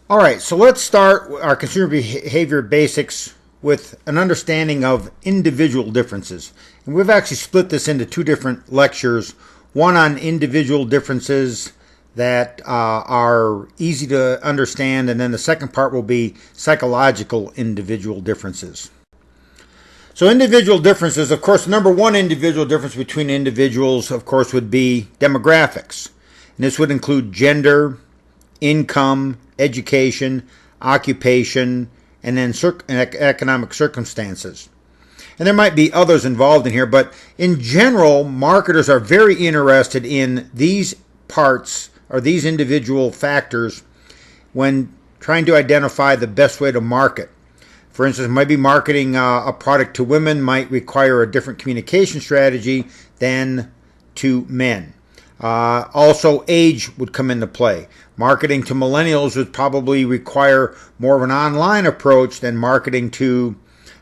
All right, so let's start our consumer behavior basics with an understanding of individual differences. And we've actually split this into two different lectures, one on individual differences that are easy to understand, and then the second part will be psychological individual differences. So individual differences, of course, the number one individual difference between individuals, of course, would be demographics. And this would include gender, income, education, occupation, and then economic circumstances. And there might be others involved in here, but in general, marketers are very interested in these parts or these individual factors when trying to identify the best way to market. For instance, maybe marketing a product to women might require a different communication strategy than to men. Also, age would come into play. Marketing to millennials would probably require more of an online approach than marketing to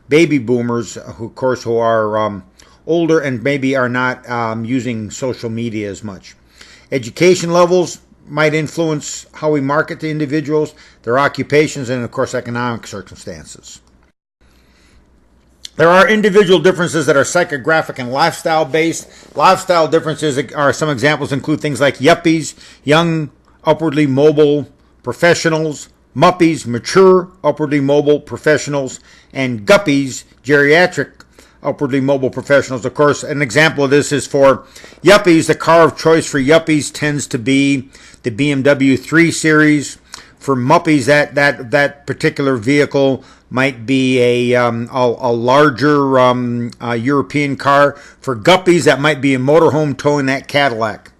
baby boomers, who, of course, who are older and maybe are not using social media as much. Education levels might influence how we market to individuals, their occupations, and, of course, economic circumstances. There are individual differences that are psychographic and lifestyle based. Lifestyle differences are some examples include things like yuppies, young, upwardly mobile professionals, muppies, mature, upwardly mobile professionals, and guppies, geriatric, upwardly mobile professionals. Of course, an example of this is for yuppies. The car of choice for yuppies tends to be the BMW 3 Series. For muppies, that particular vehicle might be a larger European car. For guppies, that might be a motorhome towing that Cadillac.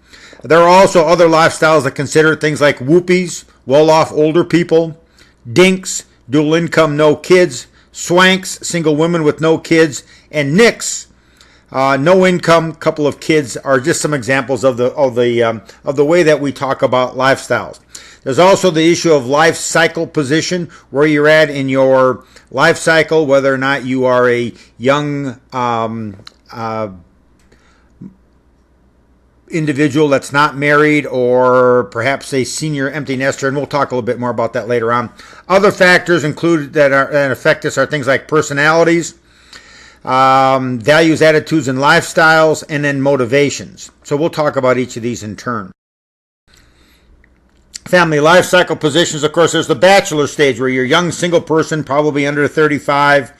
There are also other lifestyles that consider things like whoopies, well-off older people, dinks, dual income, no kids, swanks, single women with no kids, and nicks, no income, couple of kids, are just some examples of the way that we talk about lifestyles. There's also the issue of life cycle position, where you're at in your life cycle, whether or not you are a young individual that's not married, or perhaps a senior empty nester, and we'll talk a little bit more about that later on. Other factors included that affect us are things like personalities, values, attitudes, and lifestyles, and then motivations. So we'll talk about each of these in turn. Family life cycle positions, of course, there's the bachelor stage where you're a young single person, probably under 35.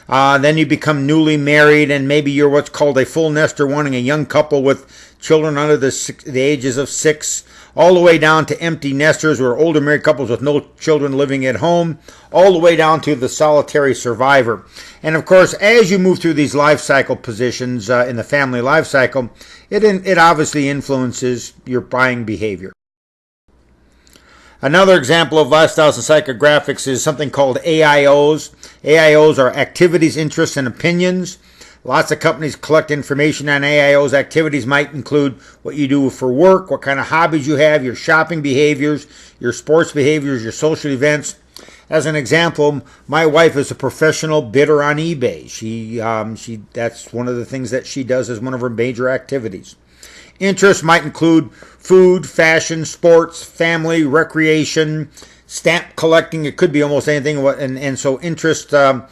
Then you become newly married, and maybe you're what's called a full nester, wanting a young couple with children under the ages of 6, all the way down to empty nesters, who are older married couples with no children living at home, all the way down to the solitary survivor. And of course, as you move through these life cycle positions in the family life cycle, it obviously influences your buying behavior. Another example of lifestyles and psychographics is something called AIOs. AIOs are activities, interests, and opinions. Lots of companies collect information on AIOs. Activities might include what you do for work, what kind of hobbies you have, your shopping behaviors, your sports behaviors, your social events. As an example, my wife is a professional bidder on eBay. That's one of the things that she does as one of her major activities. Interests might include food, fashion, sports, family, recreation, stamp collecting. It could be almost anything. And so interest, so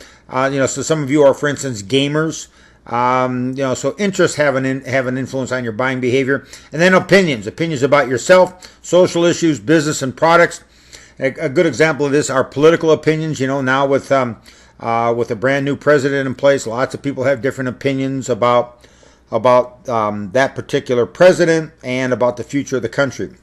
some of you are, for instance, gamers. So interests have an influence on your buying behavior. And then opinions about yourself, social issues, business, and products. A good example of this are political opinions. Now with a brand new president in place, lots of people have different opinions about that particular president and about the future of the country.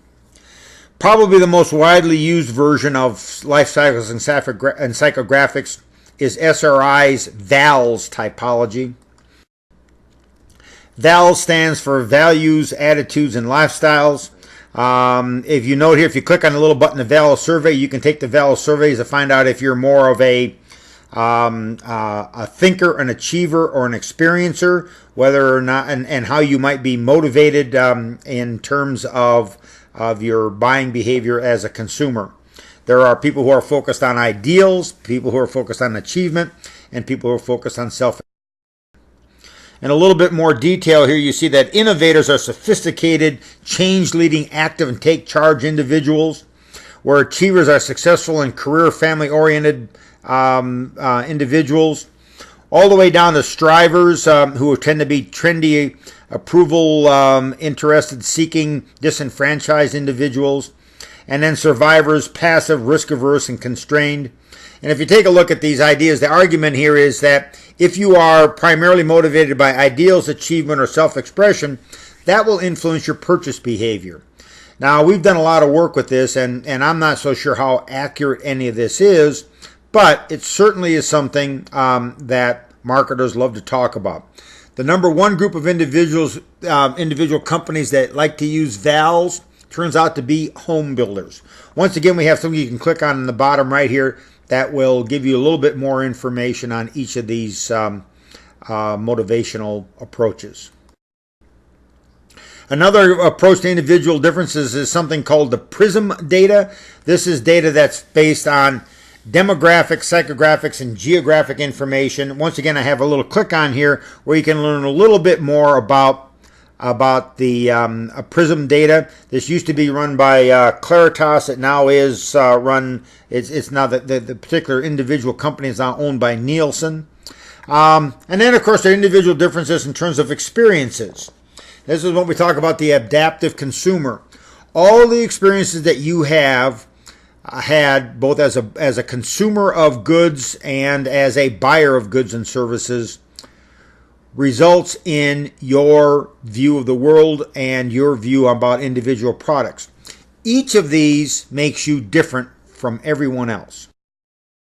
Probably the most widely used version of life cycles and psychographics is SRI's VALS typology. VALS stands for Values, Attitudes, and Lifestyles. If you note here, if you click on the little button, the VALS survey, you can take the VALS surveys to find out if you're more of a thinker, an achiever, or an experiencer, whether or not, and how you might be motivated in terms of your buying behavior as a consumer. There are people who are focused on ideals, people who are focused on achievement, and people who are focused on self. In a little bit more detail here, you see that innovators are sophisticated, change-leading, active, and take-charge individuals. where achievers are successful and career family-oriented individuals, all the way down to strivers who tend to be trendy, approval interested, seeking, disenfranchised individuals, and then survivors, passive, risk-averse, and constrained. And if you take a look at these ideas, the argument here is that if you are primarily motivated by ideals, achievement, or self-expression, that will influence your purchase behavior. Now, we've done a lot of work with this, and I'm not so sure how accurate any of this is, but it certainly is something that marketers love to talk about. The number one group of individual companies that like to use vals turns out to be home builders. Once again, we have something you can click on in the bottom right here that will give you a little bit more information on each of these motivational approaches. Another approach to individual differences is something called the PRISM data. This is data that's based on demographic, psychographics, and geographic information. Once again, I have a little click on here where you can learn a little bit more about the PRISM data. This used to be run by Claritas. It now is run. It's now the particular individual company is now owned by Nielsen. And then, of course, there are individual differences in terms of experiences. This is when we talk about the adaptive consumer. All the experiences that you have had, both as a consumer of goods and as a buyer of goods and services, results in your view of the world and your view about individual products. Each of these makes you different from everyone else.